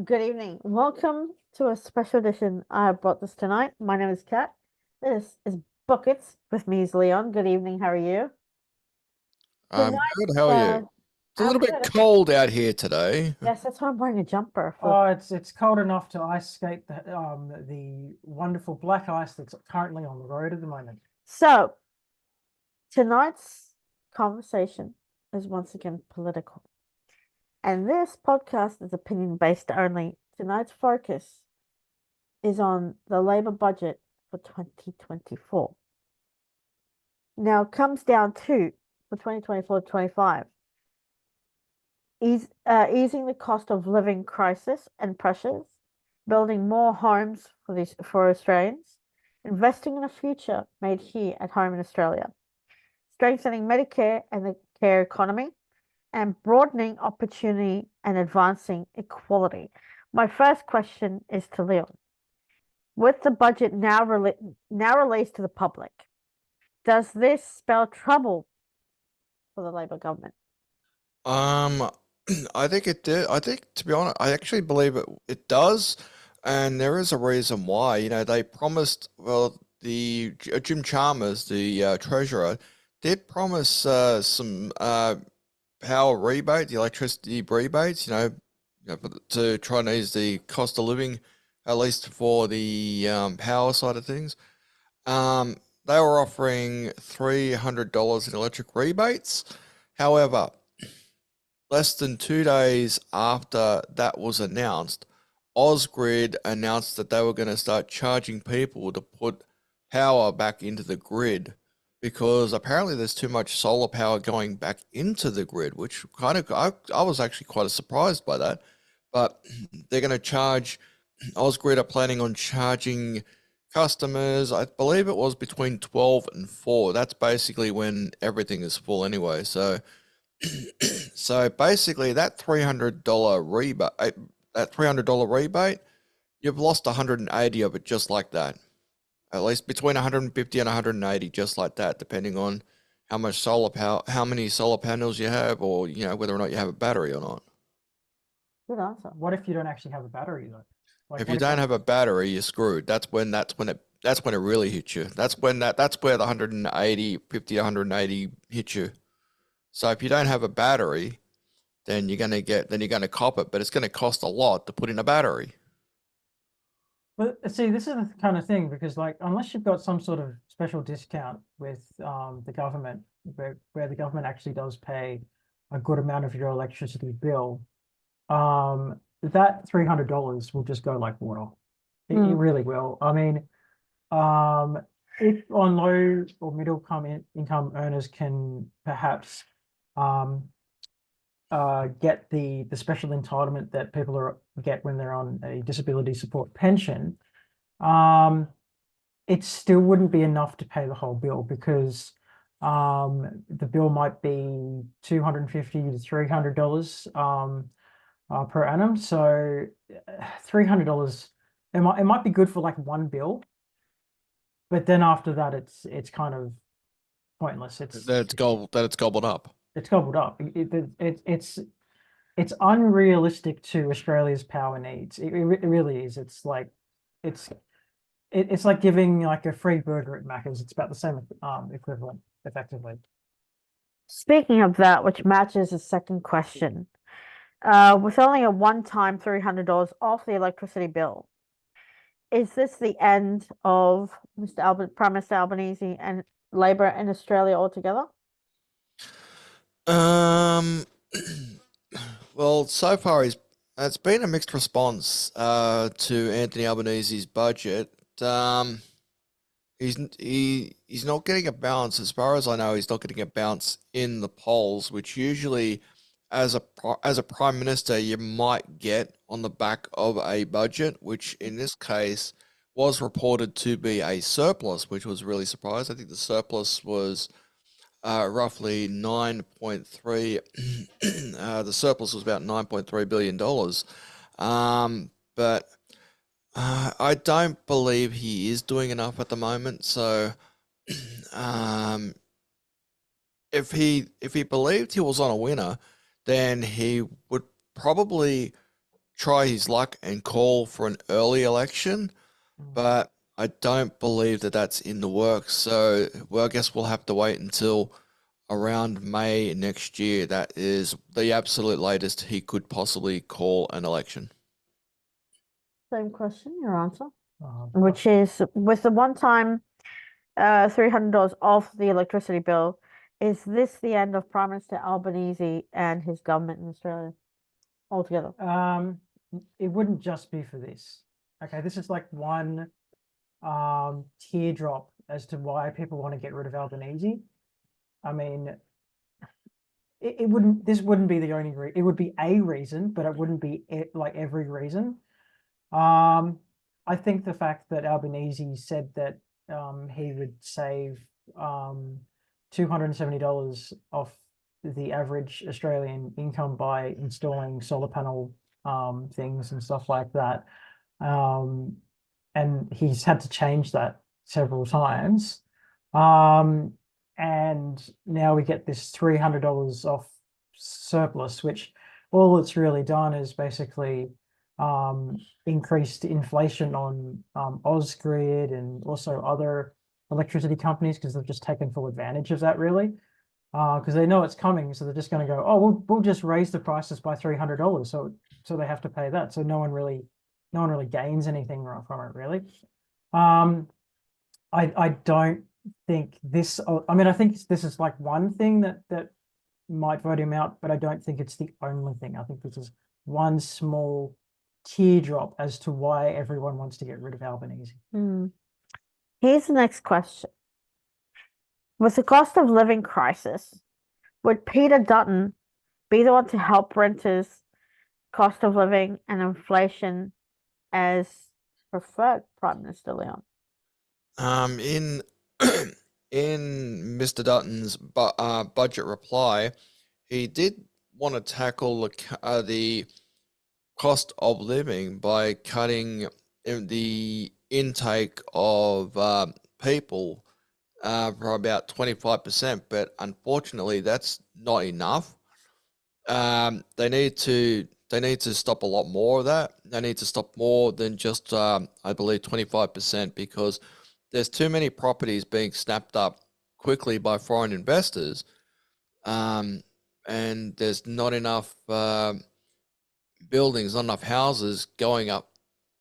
Good evening. Welcome to a special edition. I brought this tonight. My name is Kat. This is Buckets. With me is Leon. Good evening. How are you? I'm good. Tonight's How are you? It's a I'm little bit good. cold out here today. Yes, that's why I'm wearing a jumper for. Oh, it's cold enough to ice skate the wonderful black ice that's currently on the road at the moment. So tonight's conversation is once again political. And this podcast is opinion based only. Tonight's focus is on the Labour budget for 2024. Now it comes down to for 2024-25, easing the cost of living crisis and pressures, building more homes for Australians, investing in a future made here at home in Australia, strengthening Medicare and the care economy, and broadening opportunity and advancing equality. My first question is to Leon. With the budget now released to the public, does this spell trouble for the Labor government? Um, I think it did. I think, to be honest, I actually believe it does, and there is a reason why. They promised. Well, the Jim Chalmers, the treasurer, did promise some power rebate, the electricity rebates. To try and ease the cost of living, at least for the power side of things. They were offering $300 in electric rebates. However, less than 2 days after that was announced, Ausgrid announced that they were going to start charging people to put power back into the grid because apparently there's too much solar power going back into the grid, which I was actually quite surprised by that. But they're going to charge, Ausgrid are planning on charging customers, I believe it was between 12 and 4. That's basically when everything is full anyway. So so basically that $300 rebate, you've lost 180 of it just like that. At least between 150 and 180 just like that, depending on how much solar power, how many solar panels you have, or whether or not you have a battery or not. Good answer. What if you don't actually have a battery though? Like If you what if don't have a battery, you're screwed. That's when it really hits you. That's where the 180, 50 to 180 hits you. So if you don't have a battery, then you're gonna cop it, but it's gonna cost a lot to put in a battery. But see, this is the kind of thing because like unless you've got some sort of special discount with the government where the government actually does pay a good amount of your electricity bill, that $300 will just go like water. It really will. I mean, if on low or middle income earners can perhaps um, get the special entitlement that people get when they're on a disability support pension, it still wouldn't be enough to pay the whole bill because the bill might be $250 to $300 per annum. So $300, it might be good for like one bill, but then after that, it's kind of pointless. That it's gobbled up. It's gobbled up. It's unrealistic to Australia's power needs. It really is. It's it's like giving like a free burger at Macca's. It's about the same equivalent, effectively. Speaking of that, which matches the second question, with only a one-time $300 off the electricity bill, is this the end of Prime Minister Albanese and Labor in Australia altogether? Um, well, so far it's been a mixed response to Anthony Albanese's budget. He's not getting a bounce, as far as I know. He's not getting a bounce in the polls, which usually, as a prime minister, you might get on the back of a budget, which in this case was reported to be a surplus, which was really surprised. I think the surplus was roughly 9.3. The surplus was about $9.3 billion. But I don't believe he is doing enough at the moment. So, um, if he believed he was on a winner, then he would probably try his luck and call for an early election, but I don't believe that that's in the works. So, well, I guess we'll have to wait until around May next year. That is the absolute latest he could possibly call an election. Same question, your answer, Uh, which is with the one-time $300 off the electricity bill, is this the end of Prime Minister Albanese and his government in Australia altogether? It wouldn't just be for this. Okay, this is like one teardrop as to why people want to get rid of Albanese. I mean, this wouldn't be the only reason. It would be a reason, but it wouldn't be like every reason. I think the fact that Albanese said that he would save $270 off the average Australian income by installing solar panel things and stuff like that. And he's had to change that several times. And now we get this $300 off surplus, which all it's really done is basically increased inflation on Ausgrid and also other electricity companies, because they've just taken full advantage of that, really, because they know it's coming, so they're just going to go, oh, we'll just raise the prices by $300, so they have to pay that, so no one really gains anything from it, really. I don't think this. I mean, I think this is like one thing that might vote him out, but I don't think it's the only thing. I think this is one small teardrop as to why everyone wants to get rid of Albanese. Here's the next question. With the cost of living crisis, would Peter Dutton be the one to help renters' cost of living and inflation as preferred Prime Minister, Leon? In in Mr. Dutton's budget reply, he did want to tackle the cost of living by cutting the intake of people for about 25%, but unfortunately that's not enough. They need to stop a lot more of that. They need to stop more than just I believe 25%, because there's too many properties being snapped up quickly by foreign investors, and there's not enough buildings, not enough houses going up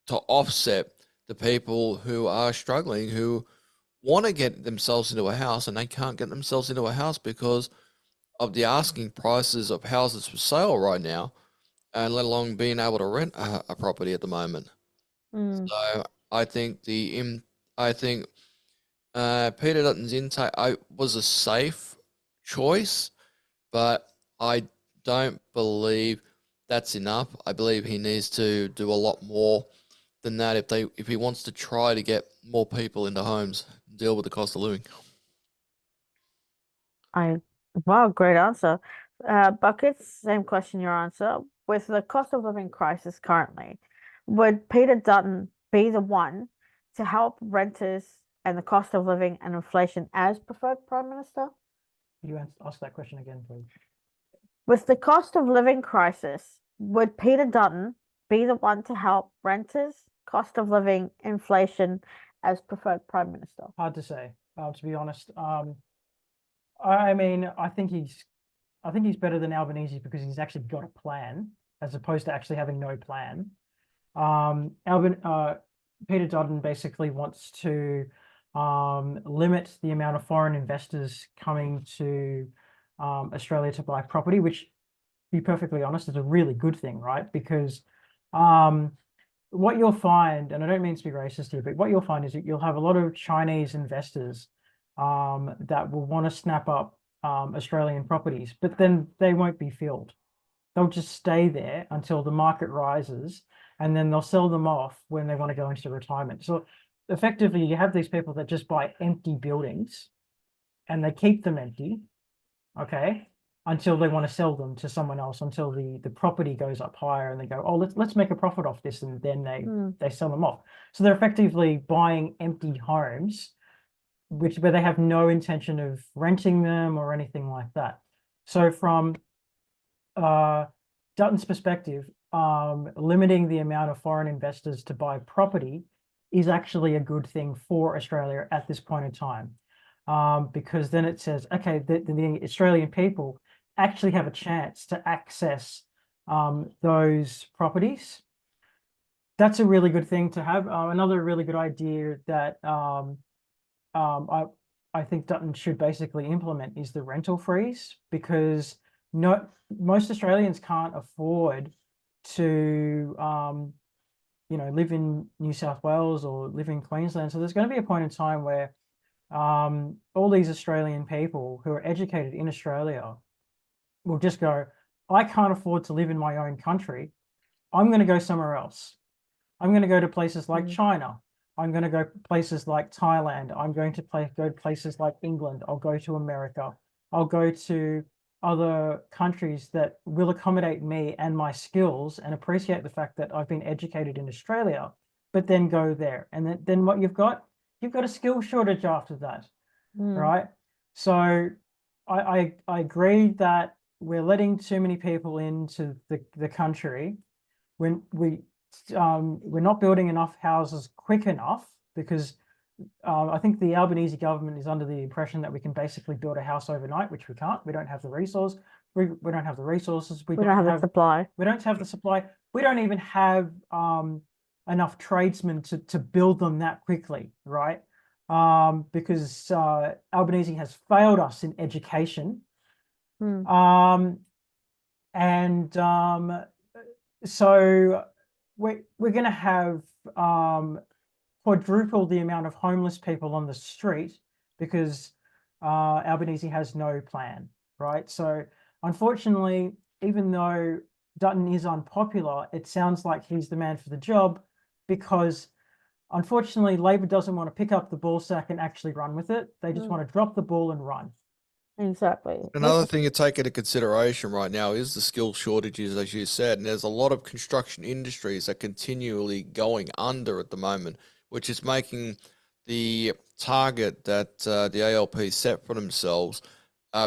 to offset the people who are struggling, who want to get themselves into a house and they can't get themselves into a house because of the asking prices of houses for sale right now, and let alone being able to rent a property at the moment. So I think Peter Dutton's intake was a safe choice, but I don't believe that's enough. I believe he needs to do a lot more than that if he wants to try to get more people into homes, deal with the cost of living. Wow, great answer. Buckets, same question, your answer. With the cost of living crisis currently, would Peter Dutton be the one to help renters and the cost of living and inflation as preferred Prime Minister? You ask that question again, please. With the cost of living crisis, would Peter Dutton be the one to help renters, cost of living, inflation as preferred Prime Minister? Hard to say, to be honest. I mean, I think he's better than Albanese because he's actually got a plan, as opposed to actually having no plan. Peter Dutton basically wants to limit the amount of foreign investors coming to Australia to buy property, which, to be perfectly honest, is a really good thing, right? Because what you'll find, and I don't mean to be racist here, but what you'll find is that you'll have a lot of Chinese investors that will want to snap up Australian properties, but then they won't be filled. They'll just stay there until the market rises, and then they'll sell them off when they want to go into retirement. So effectively, you have these people that just buy empty buildings and they keep them empty, okay, until they want to sell them to someone else, until the property goes up higher and they go, oh, let's make a profit off this, and then they sell them off. So they're effectively buying empty homes, where they have no intention of renting them or anything like that. So from Dutton's perspective, limiting the amount of foreign investors to buy property is actually a good thing for Australia at this point in time. Because then it says, okay, the Australian people actually have a chance to access those properties. That's a really good thing to have. Another really good idea that I think Dutton should basically implement is the rental freeze, because most Australians can't afford to live in New South Wales or live in Queensland. So there's going to be a point in time where all these Australian people who are educated in Australia will just go, I can't afford to live in my own country. I'm going to go somewhere else. I'm going to go to places like China. I'm going to go places like Thailand. I'm going to go to places like England. I'll go to America. I'll go to other countries that will accommodate me and my skills and appreciate the fact that I've been educated in Australia, but then go there. And then what you've got a skill shortage after that, right? So I agree that we're letting too many people into the country when we're not building enough houses quick enough, because I think the Albanese government is under the impression that we can basically build a house overnight, which we can't. We don't have the resource. We don't have the resources. We don't have the supply. We don't have the supply. We don't even have enough tradesmen to build them that quickly, right? Because Albanese has failed us in education. So we're going to have quadruple the amount of homeless people on the street because Albanese has no plan, right? So unfortunately, even though Dutton is unpopular, it sounds like he's the man for the job, because unfortunately, Labor doesn't want to pick up the ball sack and actually run with it. They just want to drop the ball and run. Exactly. Another thing to take into consideration right now is the skill shortages, as you said, and there's a lot of construction industries that are continually going under at the moment, which is making the target that the ALP set for themselves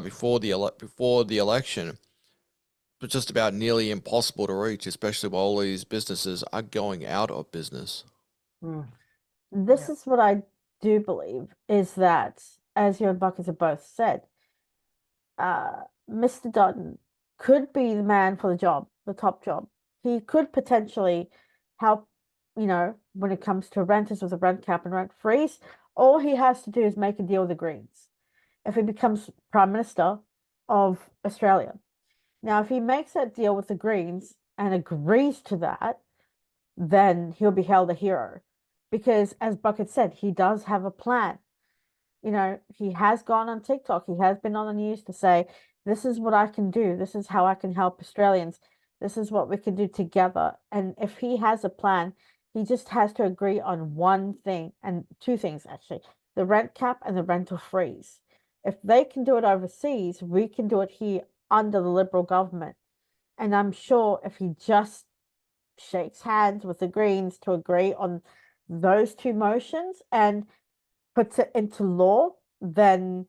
before the election was just about nearly impossible to reach, especially while all these businesses are going out of business. This is what I do believe, is that, as you and Buckets have both said, Mr. Dutton could be the man for the job, the top job. He could potentially help, when it comes to renters with a rent cap and rent freeze. All he has to do is make a deal with the Greens if he becomes Prime Minister of Australia. Now, if he makes that deal with the Greens and agrees to that, then he'll be held a hero. Because, as Bucket said, he does have a plan. He has gone on TikTok. He has been on the news to say, this is what I can do. This is how I can help Australians. This is what we can do together. And if he has a plan, he just has to agree on one thing, and two things, actually, the rent cap and the rental freeze. If they can do it overseas, we can do it here under the Liberal government. And I'm sure if he just shakes hands with the Greens to agree on those two motions and puts it into law, then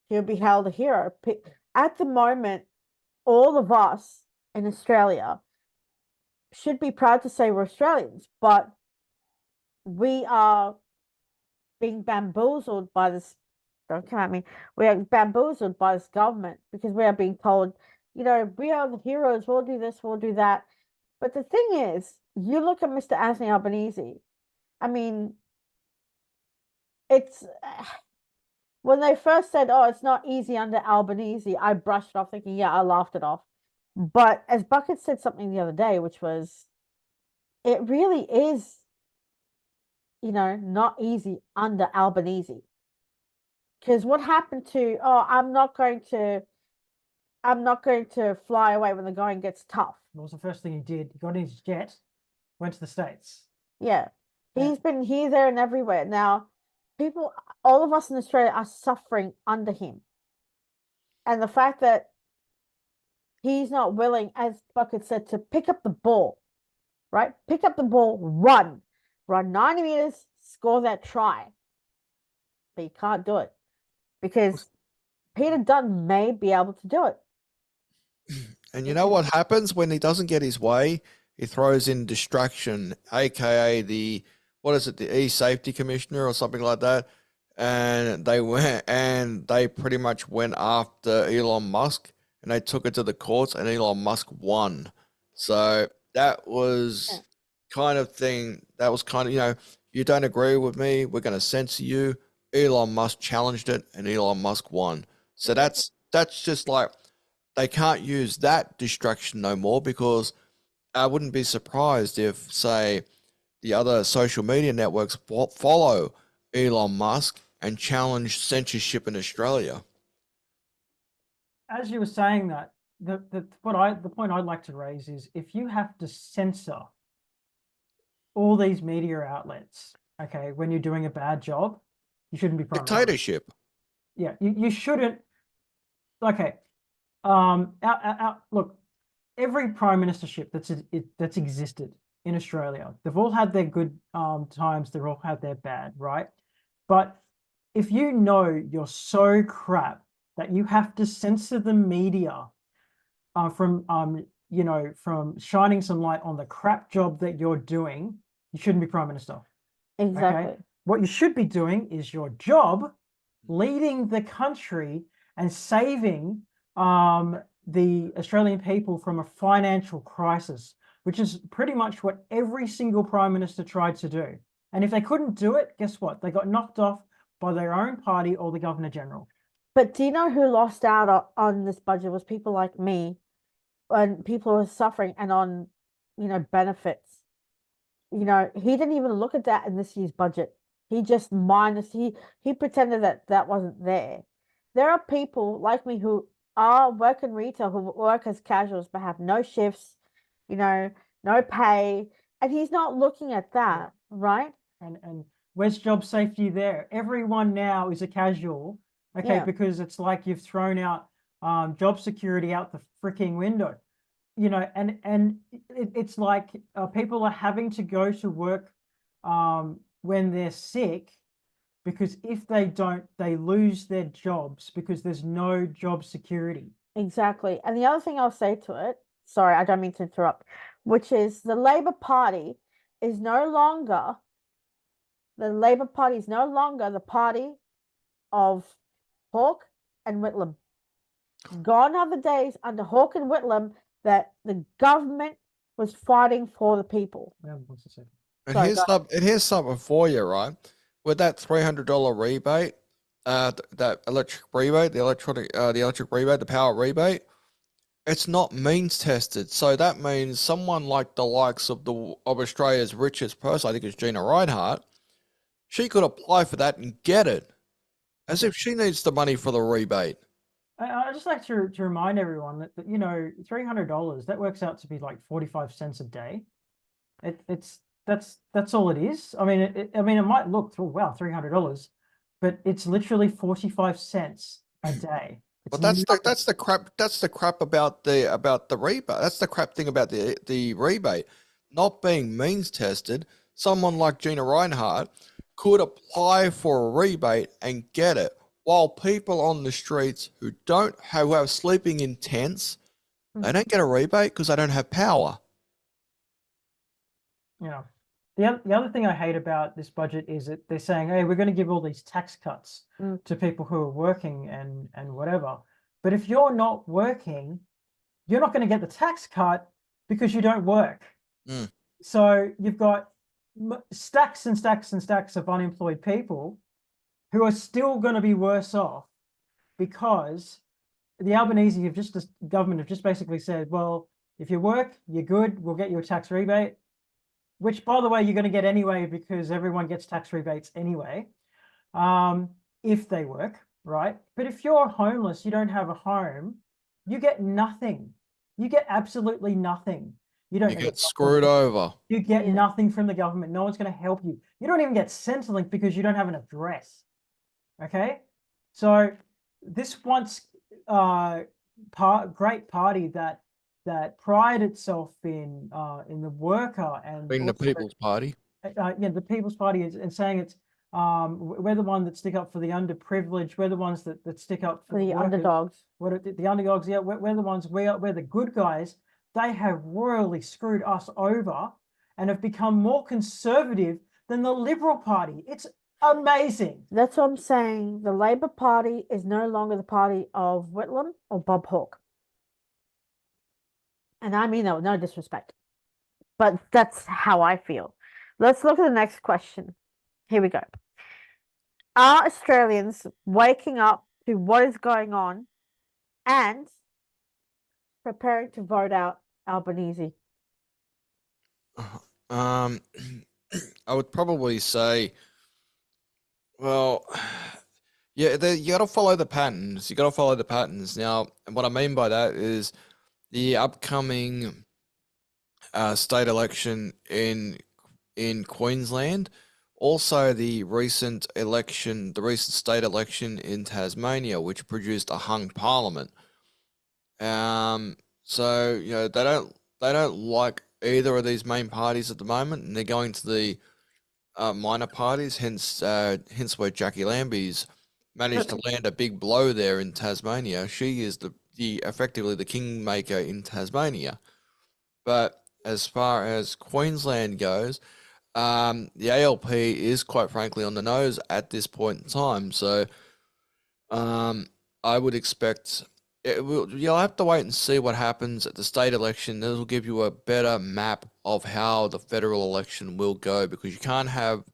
he'll be held a hero. At the moment, all of us in Australia should be proud to say we're Australians, but we are being bamboozled by this. Don't come at me. We are bamboozled by this government because we are being told, we are the heroes. We'll do this. We'll do that. But the thing is, you look at Mr. Anthony Albanese. I mean, it's when they first said, "Oh, it's not easy under Albanese," I brushed it off, thinking, "Yeah, I laughed it off." But as Bucket said something the other day, which was, it really is, not easy under Albanese. Because what happened to, I'm not going to fly away when the going gets tough. What was the first thing he did? He got in his jet, went to the States. Yeah. He's been here, there, and everywhere. Now, all of us in Australia are suffering under him. And the fact that he's not willing, as Bucket said, to pick up the ball, right? Pick up the ball, run 90 meters, score that try. But he can't do it because Peter Dutton may be able to do it. And you know what happens when he doesn't get his way? He throws in distraction, aka the what is it, the e-safety commissioner or something like that. And they pretty much went after Elon Musk and they took it to the courts and Elon Musk won. So that was kind of thing that was kind of, you don't agree with me, we're going to censor you. Elon Musk challenged it and Elon Musk won. So that's just like they can't use that distraction no more because I wouldn't be surprised if, say, the other social media networks follow Elon Musk and challenge censorship in Australia. As you were saying that, the point I'd like to raise is if you have to censor all these media outlets, okay, when you're doing a bad job, you shouldn't be prime minister. Dictatorship. Yeah, you shouldn't. Okay, look, every prime ministership that's existed in Australia, they've all had their good times, they've all had their bad, right? But if you know you're so crap that you have to censor the media from shining some light on the crap job that you're doing, you shouldn't be prime minister. Exactly. Okay? What you should be doing is your job, leading the country and saving the Australian people from a financial crisis, which is pretty much what every single prime minister tried to do. And if they couldn't do it, guess what? They got knocked off by their own party or the Governor General. But do you know who lost out on this budget was people like me, and people who are suffering and on, benefits. He didn't even look at that in this year's budget. He just he pretended that wasn't there. There are people like me who work in retail, who work as casuals but have no shifts, no pay, and he's not looking at that, right? And where's job safety there? Everyone now is a casual, okay, because it's like you've thrown out job security out the freaking window. And it's like people are having to go to work when they're sick, because if they don't, they lose their jobs because there's no job security. Exactly. And the other thing I'll say to it, sorry, I don't mean to interrupt, which is the Labour Party is no longer the party of Hawke and Whitlam. Gone are the days under Hawke and Whitlam that the government was fighting for the people. And here's something for you, right? With that $300 rebate, that electric rebate, the electric rebate, the power rebate, it's not means tested. So that means someone like the likes of Australia's richest person, I think it's Gina Reinhardt, she could apply for that and get it, as if she needs the money for the rebate. I'd just like to remind everyone that $300, that works out to be like 45 cents a day. That's all it is. I mean, it might look, oh wow, $300, but it's literally 45 cents a day. But that's the crap. That's the crap about the rebate. That's the crap thing about the rebate not being means tested. Someone like Gina Reinhardt could apply for a rebate and get it, while people on the streets who have sleeping in tents, they don't get a rebate because they don't have power. Yeah. The other thing I hate about this budget is that they're saying, hey, we're going to give all these tax cuts to people who are working and whatever. But if you're not working, you're not going to get the tax cut because you don't work. So you've got stacks and stacks and stacks of unemployed people who are still going to be worse off because the Albanese government have just basically said, well, if you work, you're good, we'll get you a tax rebate. Which, by the way, you're going to get anyway because everyone gets tax rebates anyway, if they work, right? But if you're homeless, you don't have a home, you get nothing. You get absolutely nothing. You get screwed over. You get nothing from the government. No one's going to help you. You don't even get Centrelink because you don't have an address. Okay? So this once great party that pride itself in the worker and being the People's Party. The People's Party and saying it's We're the one that stick up for the underprivileged. We're the ones that stick up for For the the workers. underdogs. The underdogs? Yeah, we're the ones. We're the good guys. They have royally screwed us over and have become more conservative than the Liberal Party. It's amazing. That's what I'm saying. The Labour Party is no longer the party of Whitlam or Bob Hawke. And I mean that with no disrespect. But that's how I feel. Let's look at the next question. Here we go. Are Australians waking up to what is going on and preparing to vote out Albanese? I would probably say, well, yeah, you got to follow the patterns. You got to follow the patterns. Now, and what I mean by that is the upcoming state election in Queensland, also the recent state election in Tasmania, which produced a hung parliament. So they don't like either of these main parties at the moment, and they're going to the minor parties. Hence where Jackie Lambie's managed to land a big blow there in Tasmania. She is the effectively the kingmaker in Tasmania. But as far as Queensland goes, the ALP is quite frankly on the nose at this point in time. So I would expect you'll have to wait and see what happens at the state election. This will give you a better map of how the federal election will go, because you can't have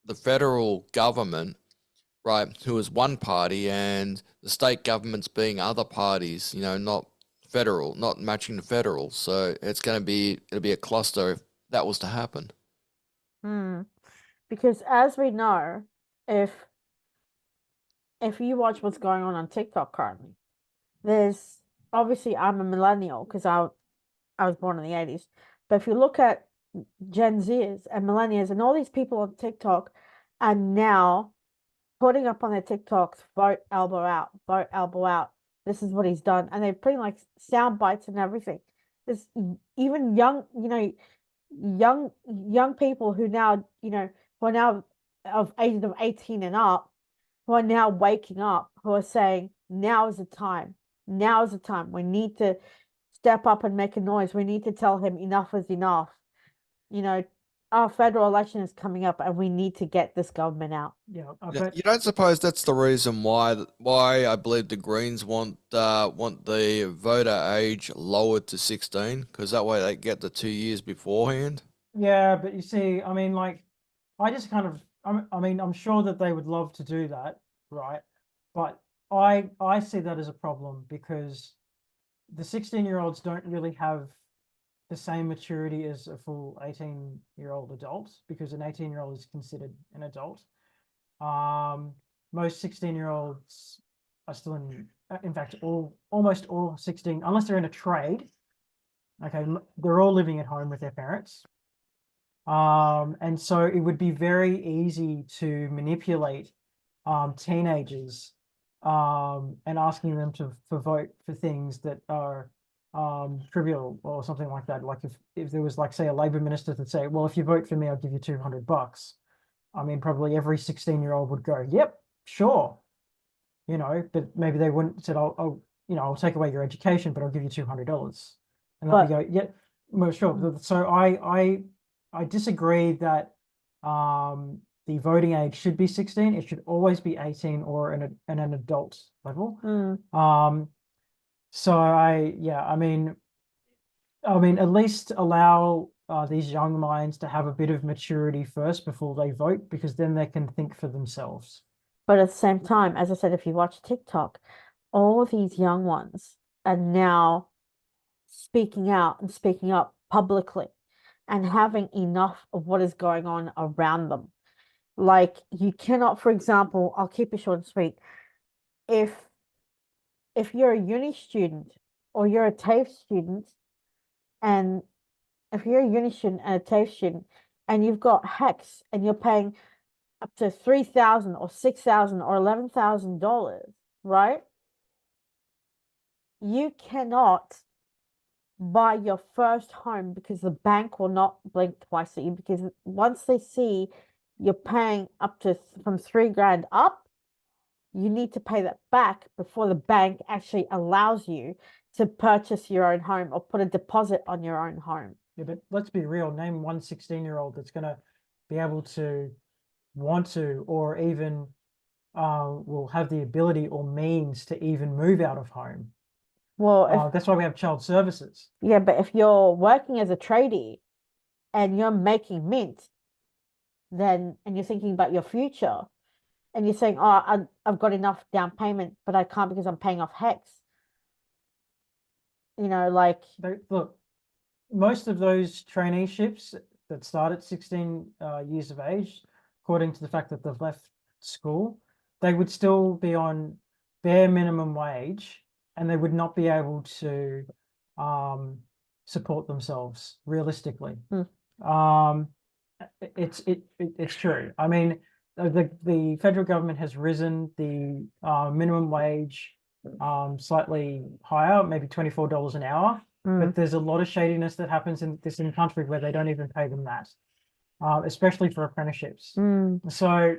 the federal government, right, who is one party, and the state governments being other parties, not federal, not matching the federal. So it'll be a cluster if that was to happen. Because as we know, if you watch what's going on TikTok currently, there's obviously I'm a millennial because I was born in the 80s. But if you look at Gen Zers and millennials and all these people on TikTok are now putting up on their TikToks, vote Albo out, vote Albo out. This is what he's done. And they're putting like sound bites and everything. There's even young people who now, who are now of ages of 18 and up, who are now waking up, who are saying, now is the time. Now is the time. We need to step up and make a noise. We need to tell him enough is enough. Our federal election is coming up and we need to get this government out. Yeah, You don't suppose that's the reason why I believe the Greens want the voter age lowered to 16, because that way they get the 2 years beforehand. yeah, but you see, I mean, like, I just kind of, I'm sure that they would love to do that, right? But I see that as a problem because the 16-year-olds don't really have the same maturity as a full 18-year-old adult, because an 18-year-old is considered an adult. Most 16-year-olds are still in fact, almost all 16, unless they're in a trade. Okay, they're all living at home with their parents. And so it would be very easy to manipulate teenagers and asking them to vote for things that are trivial or something like that. Like if there was, like, say, a Labor minister that say, well, if you vote for me, I'll give you $200. I mean, probably every 16-year-old would go, yep, sure. But maybe they wouldn't said, I'll take away your education, but I'll give you $200. And they'll go, yeah, well, sure. So I disagree that the voting age should be 16. It should always be 18 or an adult level. So I mean, at least allow these young minds to have a bit of maturity first before they vote, because then they can think for themselves. But at the same time, as I said, if you watch TikTok, all these young ones are now speaking out and speaking up publicly and having enough of what is going on around them. Like, you cannot, for example, I'll keep it short and sweet. If you're a uni student or you're a TAFE student, and if you're a uni student and a TAFE student and you've got HECS and you're paying up to $3,000 or $6,000 or $11,000, right? You cannot buy your first home because the bank will not blink twice at you, because once they see you're paying up to from $3,000 up, you need to pay that back before the bank actually allows you to purchase your own home or put a deposit on your own home. Yeah, but let's be real. Name one 16-year-old that's going to be able to, want to, or even will have the ability or means to even move out of home. Well, That's why we have child services. yeah, but if you're working as a tradie and you're making mint, then and you're thinking about your future, and you're saying, "Oh, I've got enough down payment, but I can't because I'm paying off HEX." Like Look, most of those traineeships that start at 16 years of age, according to the fact that they've left school, they would still be on bare minimum wage, and they would not be able to support themselves realistically. It's true. I mean, the federal government has risen the minimum wage slightly higher, maybe $24 an hour. But there's a lot of shadiness that happens in this country where they don't even pay them that, especially for apprenticeships. So,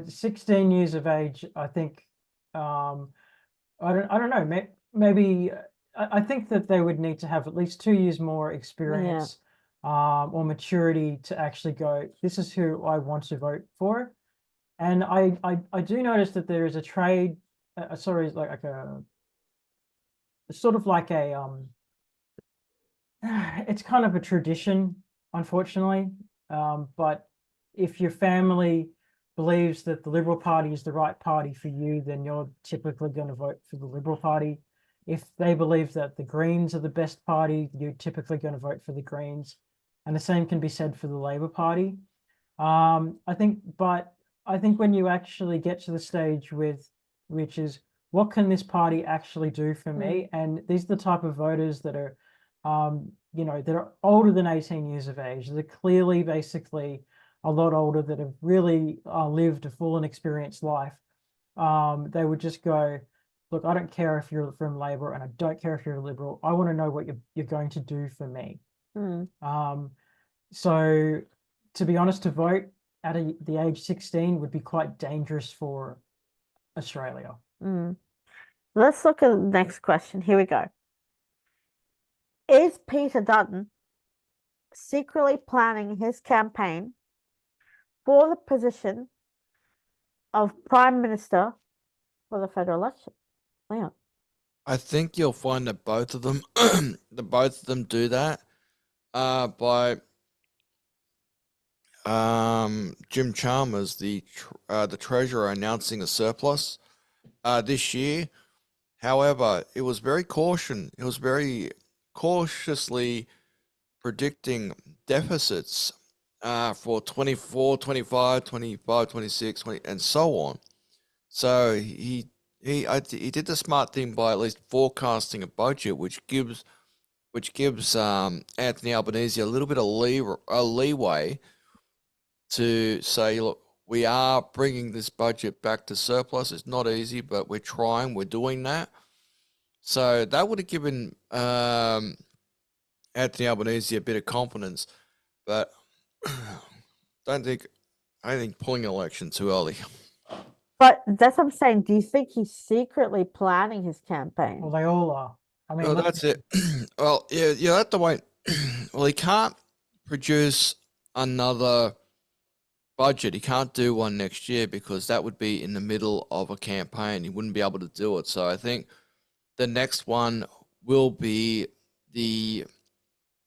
16 years of age, I think, I don't know, maybe I think that they would need to have at least 2 years more experience or maturity to actually go, this is who I want to vote for. And I do notice that there is a trade, sorry, like a sort of like a it's kind of a tradition, unfortunately. But if your family believes that the Liberal Party is the right party for you, then you're typically going to vote for the Liberal Party. If they believe that the Greens are the best party, you're typically going to vote for the Greens. And the same can be said for the Labor Party. I think when you actually get to the stage which is, what can this party actually do for me? And these are the type of voters that are, that are older than 18 years of age. They're clearly basically a lot older, that have really lived a full and experienced life. They would just go, look, I don't care if you're from Labor, and I don't care if you're a Liberal. I want to know what you're going to do for me. So, to be honest, to vote at the age 16 would be quite dangerous for Australia. Let's look at the next question. Here we go. Is Peter Dutton secretly planning his campaign for the position of Prime Minister for the federal election? Leon. I think you'll find that both of them, do that by Jim Chalmers, the treasurer, announcing a surplus this year. However, it was very cautiously predicting deficits for 24, 25, 25, 26, 20, and so on. So he did the smart thing by at least forecasting a budget, which gives Anthony Albanese a little bit of leeway to say, look, we are bringing this budget back to surplus. It's not easy, but we're trying. We're doing that. So that would have given Anthony Albanese a bit of confidence, but I think pulling an election too early. But that's what I'm saying. Do you think he's secretly planning his campaign? Well, they all are. I mean, well, that's it. Well, yeah, you have to wait. Well, he can't produce another budget. He can't do one next year because that would be in the middle of a campaign. He wouldn't be able to do it. So I think the next one will be the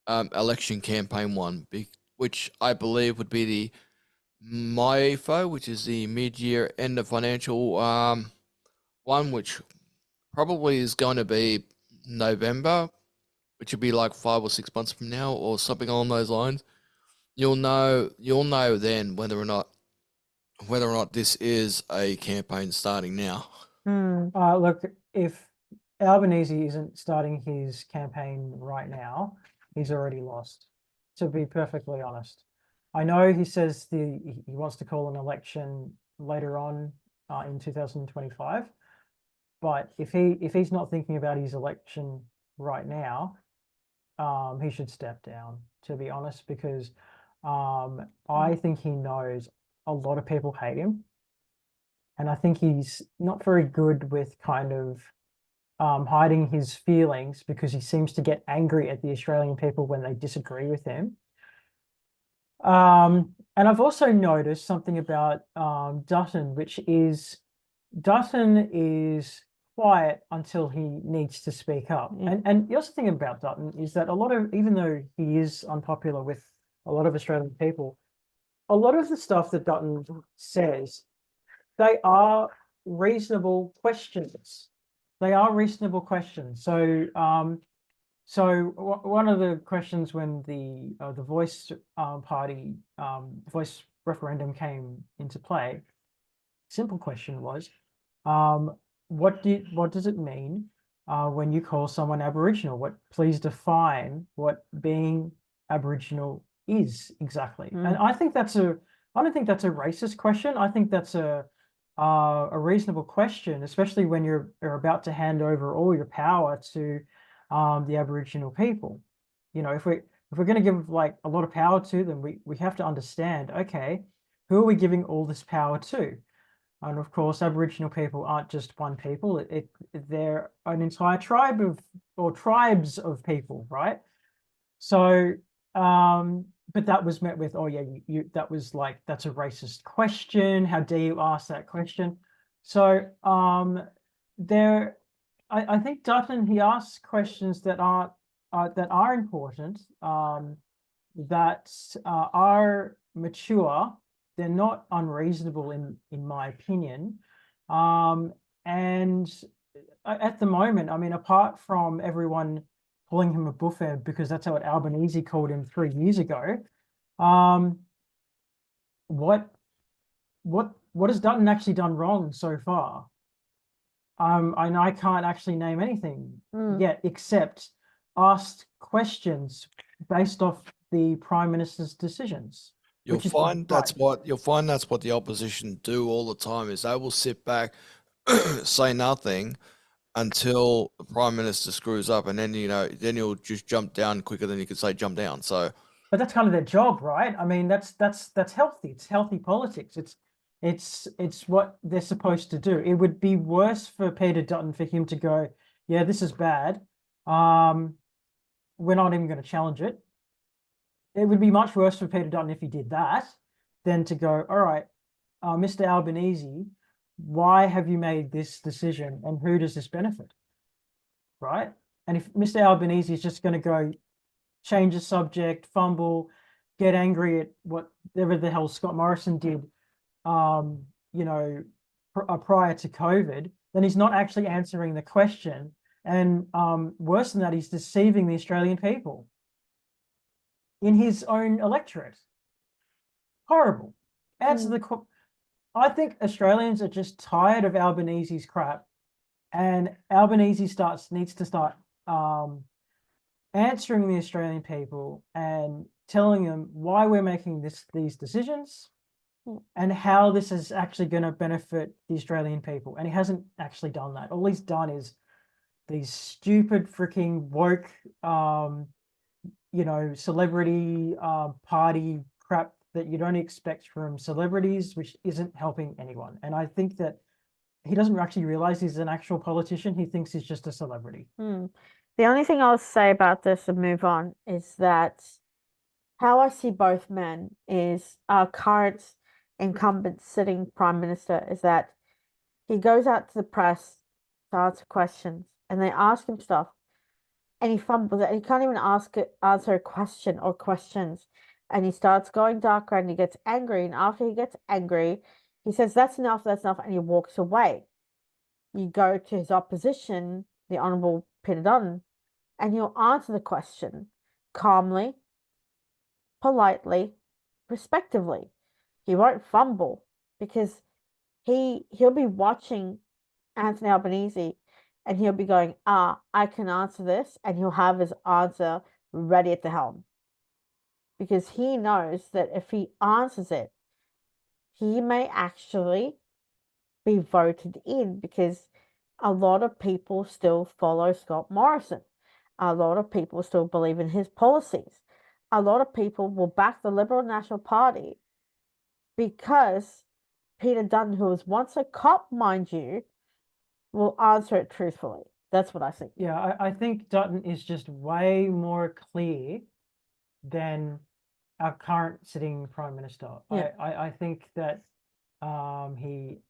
election campaign one, which I believe would be the MYFO, which is the mid-year end of financial one, which probably is going to be November, which would be like 5 or 6 months from now, or something along those lines. You'll know then whether or not this is a campaign starting now. Look, if Albanese isn't starting his campaign right now, he's already lost, to be perfectly honest. I know he says he wants to call an election later on in 2025, but if he's not thinking about his election right now, he should step down, to be honest, because I think he knows a lot of people hate him, and I think he's not very good with kind of hiding his feelings, because he seems to get angry at the Australian people when they disagree with him. And I've also noticed something about Dutton, which is Dutton is quiet until he needs to speak up. And the other thing about Dutton is that even though he is unpopular with a lot of Australian people, a lot of the stuff that Dutton says, they are reasonable questions. They are reasonable questions. So one of the questions when the Voice party Voice referendum came into play, simple question was, what does it mean when you call someone Aboriginal? Please define what being Aboriginal is exactly. And I don't think that's a racist question. I think that's a reasonable question, especially when you're about to hand over all your power to the Aboriginal people. You know, if we're going to give like a lot of power to them, we have to understand, okay, who are we giving all this power to? And of course, Aboriginal people aren't just one people. They're an entire tribe or tribes of people, right? So, but that was met with, oh yeah, that's a racist question. How dare you ask that question? So, I think Dutton, he asks questions that are important, that are mature. They're not unreasonable in my opinion. And at the moment, I mean, apart from everyone calling him a buffhead because that's what Albanese called him 3 years ago, what has Dutton actually done wrong so far? And I can't actually name anything yet, except asked questions based off the Prime Minister's decisions. You'll find that's what the opposition do all the time, is they will sit back, say nothing until the Prime Minister screws up, and then you'll just jump down quicker than you could say jump down. So, but that's kind of their job, right? I mean, that's healthy. It's healthy politics. It's what they're supposed to do. It would be worse for Peter Dutton for him to go, yeah, this is bad. We're not even going to challenge it. It would be much worse for Peter Dutton if he did that than to go, all right, Mr. Albanese, why have you made this decision and who does this benefit? Right? And if Mr. Albanese is just going to go change the subject, fumble, get angry at whatever the hell Scott Morrison did, prior to COVID, then he's not actually answering the question. And worse than that, he's deceiving the Australian people in his own electorate. Horrible. I think Australians are just tired of Albanese's crap, and Albanese needs to start answering the Australian people and telling them why we're making these decisions and how this is actually going to benefit the Australian people. And he hasn't actually done that. All he's done is these stupid freaking woke celebrity party crap that you don't expect from celebrities, which isn't helping anyone. And I think that he doesn't actually realize he's an actual politician. He thinks he's just a celebrity. The only thing I'll say about this and move on is that how I see both men is our current incumbent sitting prime minister is that he goes out to the press to answer questions and they ask him stuff and he fumbles it. He can't even answer a question or questions. And he starts going darker and he gets angry. And after he gets angry, he says, that's enough, and he walks away. You go to his opposition, the Honourable Peter Dutton, and he'll answer the question calmly, politely, respectively. He won't fumble because he'll be watching Anthony Albanese and he'll be going, I can answer this, and he'll have his answer ready at the helm. Because he knows that if he answers it, he may actually be voted in, because a lot of people still follow Scott Morrison. A lot of people still believe in his policies. a lot of people will back the Liberal National Party because Peter Dutton, who was once a cop, mind you, will answer it truthfully. That's what I think. Yeah, I think Dutton is just way more clear than our current sitting Prime Minister. Yeah. I think that he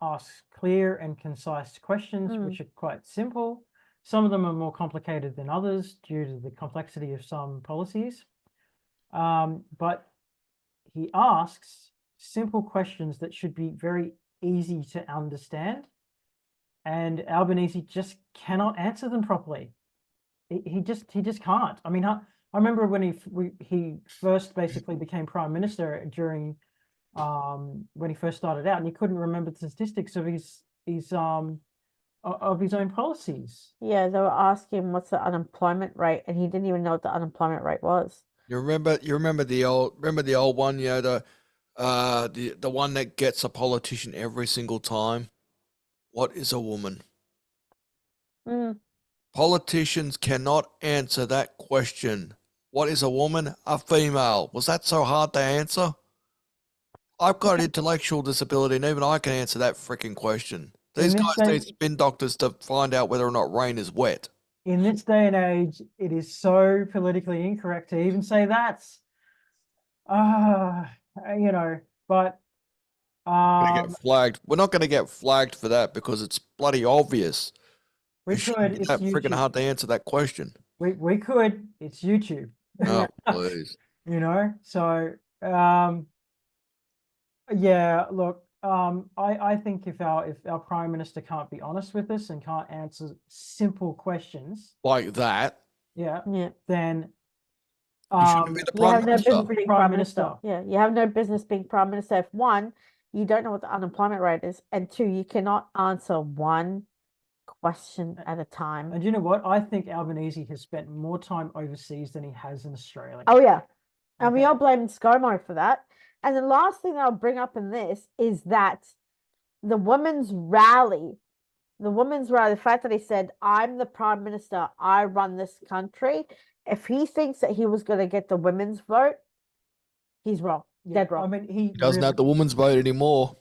asks clear and concise questions, which are quite simple. Some of them are more complicated than others due to the complexity of some policies. But he asks simple questions that should be very easy to understand. And Albanese just cannot answer them properly. He just can't. I mean, I remember when he first basically became Prime Minister during when he first started out, and he couldn't remember the statistics of his own policies. Yeah, they were asking what's the unemployment rate, and he didn't even know what the unemployment rate was. You remember the old one, you know, the one that gets a politician every single time. What is a woman? Politicians cannot answer that question. What is a woman? A female. Was that so hard to answer? I've got an intellectual disability, and even I can answer that freaking question. These guys need spin doctors to find out whether or not rain is wet. In this day and age, it is so politically incorrect to even say that. You know, but Get flagged. We're not going to get flagged for that because it's bloody obvious. we could. It's that freaking hard to answer that question. We could. It's YouTube. Oh, please. You know, so yeah. Look, I think if our Prime Minister can't be honest with us and can't answer simple questions like that, then you shouldn't be the Prime Minister. Yeah, you have no business being Prime Minister if one, you don't know what the unemployment rate is, and two, you cannot answer one question at a time. And you know what? I think Albanese has spent more time overseas than he has in Australia. Oh yeah, and we are blaming ScoMo for that. And the last thing that I'll bring up in this is that the women's rally, the fact that he said, "I'm the Prime Minister, I run this country." If he thinks that he was going to get the women's vote, he's wrong. Dead wrong. I mean, he doesn't have the women's vote anymore.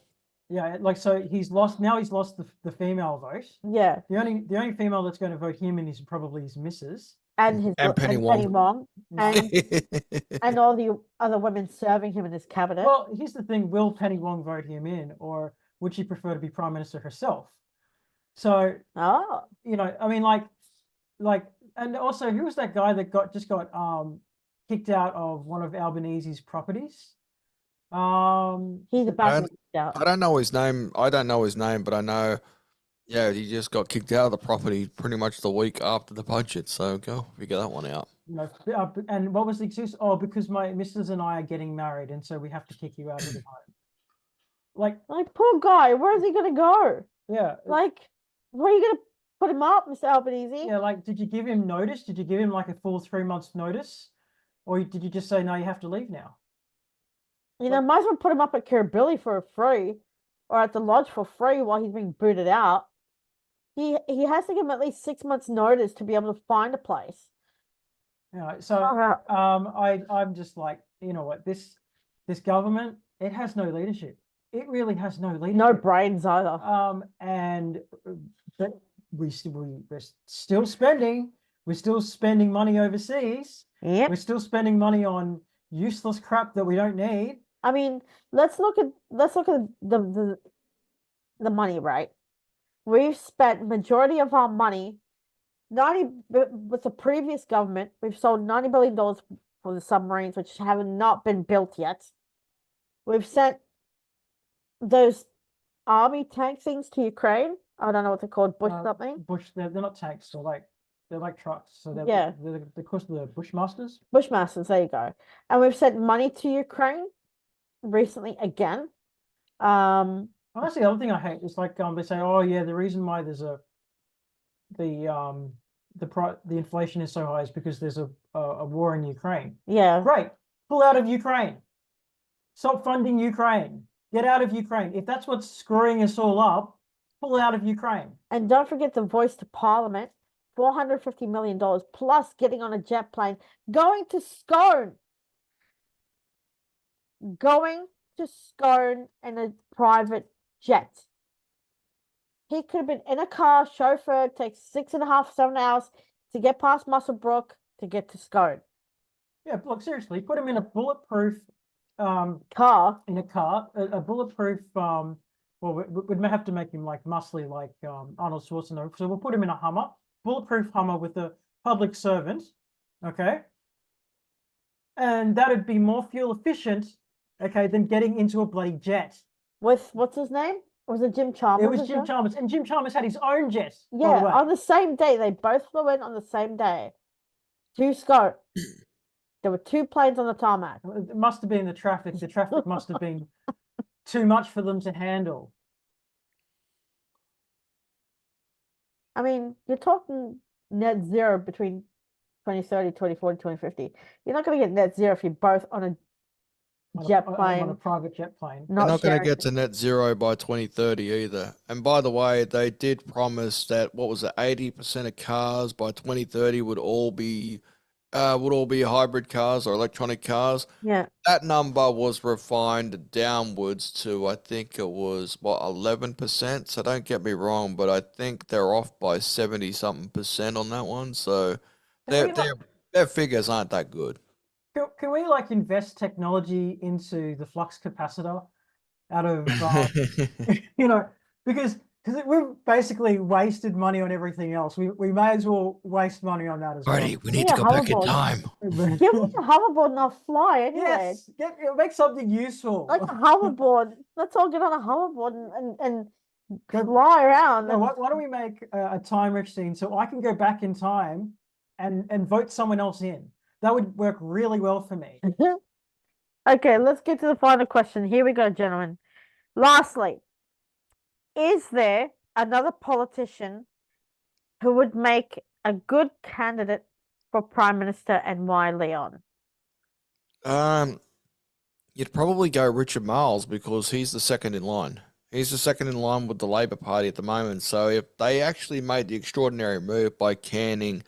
Yeah, like, so he's lost. Now he's lost the female vote. Yeah. The only female that's going to vote him in is probably his missus. And Penny Wong. And all the other women serving him in his cabinet. Well, here's the thing: will Penny Wong vote him in, or would she prefer to be Prime Minister herself? So, you know, I mean, like, and also, who was that guy that just got kicked out of one of Albanese's properties? He's about to get out. I don't know his name. But I know, yeah, he just got kicked out of the property pretty much the week after the budget. So go figure that one out. You know, and what was the excuse? Oh, because my missus and I are getting married, and so we have to kick you out of the home. Like poor guy. Where is he gonna go? Yeah. Like, where are you gonna put him up, Mr. Albanese? Yeah, like, did you give him notice? Did you give him like a full 3 months notice? Or did you just say, no, you have to leave now? You know, might as well put him up at Kirribilli for free, or at the lodge for free while he's being booted out. He has to give him at least 6 months notice to be able to find a place. Yeah, so I'm just like, you know what, this government, it has no leadership. It really has no leadership. No brains either. And but we're still spending. We're still spending money overseas. Yep. We're still spending money on useless crap that we don't need. I mean, let's look at the money, right? We've spent majority of our money, with the previous government, we've sold $90 billion for the submarines, which have not been built yet. We've sent those army tank things to Ukraine. I don't know what they're called, bush something. They're not tanks, they're like trucks. So they're called the Bushmasters. Bushmasters, there you go. And we've sent money to Ukraine recently again. That's the other thing I hate. It's like they say, oh yeah, the reason why there's the inflation is so high is because there's a war in Ukraine. Yeah. Great. Pull out of Ukraine. Stop funding Ukraine. Get out of Ukraine. If that's what's screwing us all up, pull out of Ukraine. And don't forget the voice to Parliament $450 million plus getting on a jet plane, going to Scone. Going to Scone in a private jet. He could have been in a car, chauffeur, takes 6.5, 7 hours to get past Musselbrook to get to Scone. Yeah, look, seriously, put him in a bulletproof Car. in a car, a bulletproof well, we'd have to make him like muscly like Arnold Schwarzenegger. So we'll put him in a Hummer, bulletproof Hummer with a public servant, okay? And that'd be more fuel efficient, okay, than getting into a bloody jet. With, what's his name? Was it Jim Chalmers? It was Jim Chalmers, and Jim Chalmers had his own jet. Yeah, on the same day. They both flew in on the same day to Scone. There were 2 planes on the tarmac. It must have been the traffic. The traffic must have been too much for them to handle. I mean, you're talking net zero between 2030, 2040, 2050. You're not going to get net zero if you're both on a jet plane. On a private jet plane. They're not going to get to net zero by 2030 either. And by the way, they did promise that, what was it, 80% of cars by 2030 would all be hybrid cars or electronic cars. Yeah. That number was refined downwards to, I think it was, 11%. So don't get me wrong, but I think they're off by 70-something% on that one. So their figures aren't that good. Can we like invest technology into the flux capacitor out of, because we've basically wasted money on everything else. We may as well waste money on that as well. We need to go back in time. Give me a hoverboard and I'll fly anyway. Yes, make something useful. Like a hoverboard. Let's all get on a hoverboard and fly around. No, why don't we make a time machine so I can go back in time and vote someone else in? That would work really well for me. Okay, let's get to the final question. Here we go, gentlemen. Lastly, is there another politician who would make a good candidate for Prime Minister and why, Leon? You'd probably go Richard Marles because he's the second in line. He's the second in line with the Labor Party at the moment. So if they actually made the extraordinary move by canning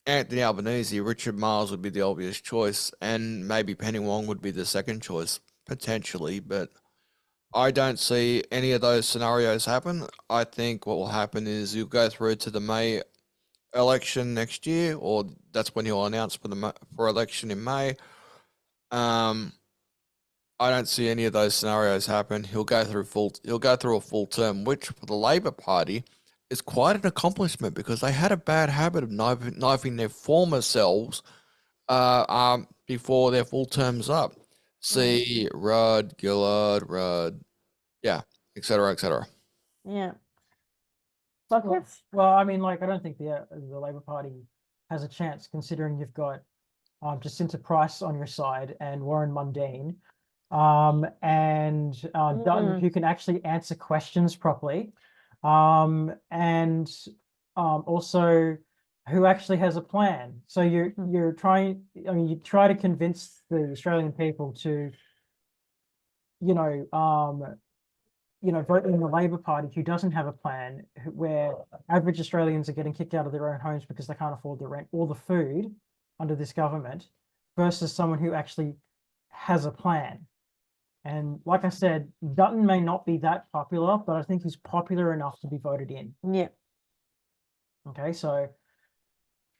Anthony Albanese, Richard Marles would be the obvious choice, and maybe Penny Wong would be the second choice, potentially, but I don't see any of those scenarios happen. I think what will happen is you'll go through to the May election next year, or that's when he'll announce for election in May. I don't see any of those scenarios happen. He'll go through a full term, which for the Labor Party is quite an accomplishment because they had a bad habit of knifing their former selves before their full term's up. See Rudd, Gillard, yeah, etc., etc. Yeah. Buckets? Well, I mean, like, I don't think the Labor Party has a chance, considering you've got Jacinta Price on your side and Warren Mundine, and Dutton, who can actually answer questions properly, and also who actually has a plan. So you're trying. I mean, you try to convince the Australian people to, vote in the Labor Party who doesn't have a plan, where average Australians are getting kicked out of their own homes because they can't afford the rent or the food under this government, versus someone who actually has a plan. And like I said, Dutton may not be that popular, but I think he's popular enough to be voted in. Yeah. Okay, so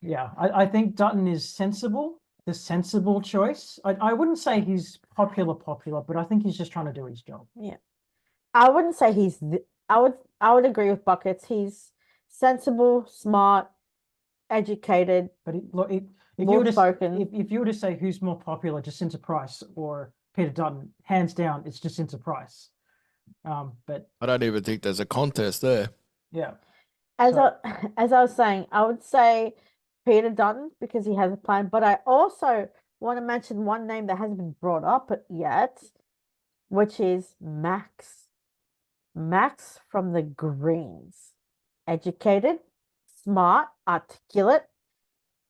yeah, I think Dutton is sensible, the sensible choice. I wouldn't say he's popular, but I think he's just trying to do his job. Yeah. I wouldn't say he's I would agree with Buckets. He's sensible, smart, educated, but if you were to say who's more popular, Jacinta Price or Peter Dutton, hands down, it's Jacinta Price. But I don't even think there's a contest there. Yeah. As I was saying, I would say Peter Dutton because he has a plan, but I also want to mention one name that hasn't been brought up yet, which is Max. Max from the Greens. Educated, smart, articulate,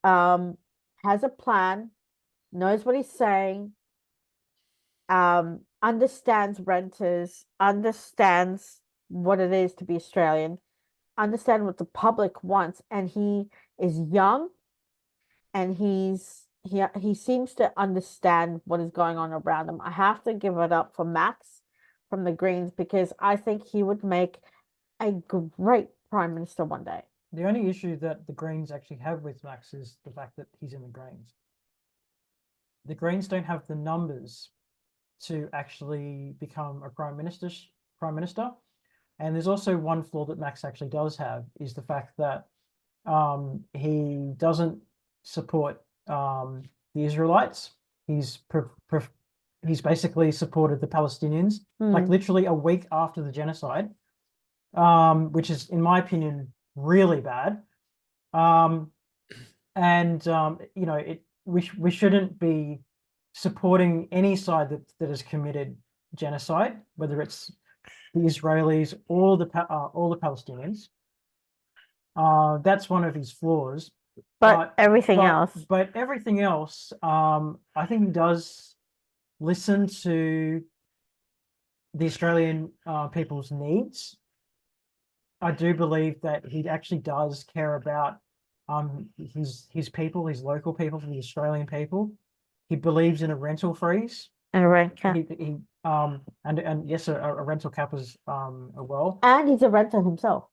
has a plan, knows what he's saying, understands renters, understands what it is to be Australian, understand what the public wants, and he is young, and he seems to understand what is going on around him. I have to give it up for Max from the Greens, because I think he would make a great prime minister one day. The only issue that the Greens actually have with Max is the fact that he's in the Greens. The Greens don't have the numbers to actually become a prime minister. And there's also one flaw that Max actually does have, is the fact that he doesn't support the Israelites. He's basically supported the Palestinians, like literally a week after the genocide, which is, in my opinion, really bad. You know, we shouldn't be supporting any side that has committed genocide, whether it's the Israelis or the Palestinians. That's one of his flaws. But everything else, I think he does listen to the Australian people's needs. I do believe that he actually does care about his people, his local people, the Australian people. He believes in a rental freeze. and a rent cap. And yes, a rental cap as well. And he's a renter himself.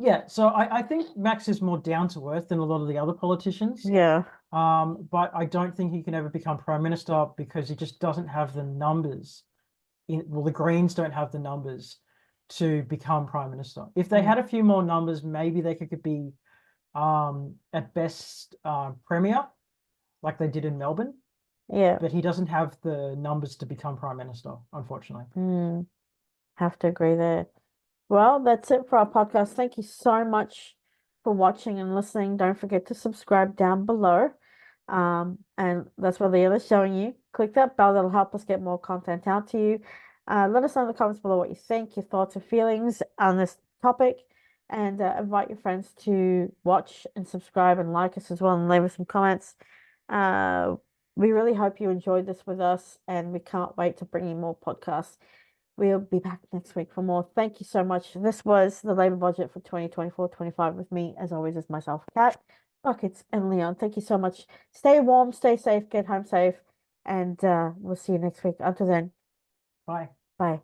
Yeah, so I think Max is more down to earth than a lot of the other politicians. Yeah. But I don't think he can ever become prime minister, because he just doesn't have the numbers. Well, the Greens don't have the numbers to become prime minister. If they had a few more numbers, maybe they could be at best premier, like they did in Melbourne. Yeah. But he doesn't have the numbers to become prime minister, unfortunately. Have to agree there. Well, that's it for our podcast. Thank you so much for watching and listening. Don't forget to subscribe down below. And that's what Leah is showing you. Click that bell. That'll help us get more content out to you. Let us know in the comments below what you think, your thoughts and feelings on this topic. And invite your friends to watch and subscribe and like us as well, and leave us some comments. We really hope you enjoyed this with us, and we can't wait to bring you more podcasts. We'll be back next week for more. Thank you so much. This was the Labour budget for 2024-25 with me, as always, as myself, Kat, Buckets, and Leon. Thank you so much. Stay warm, stay safe, get home safe, and we'll see you next week. Until then, Bye. Bye.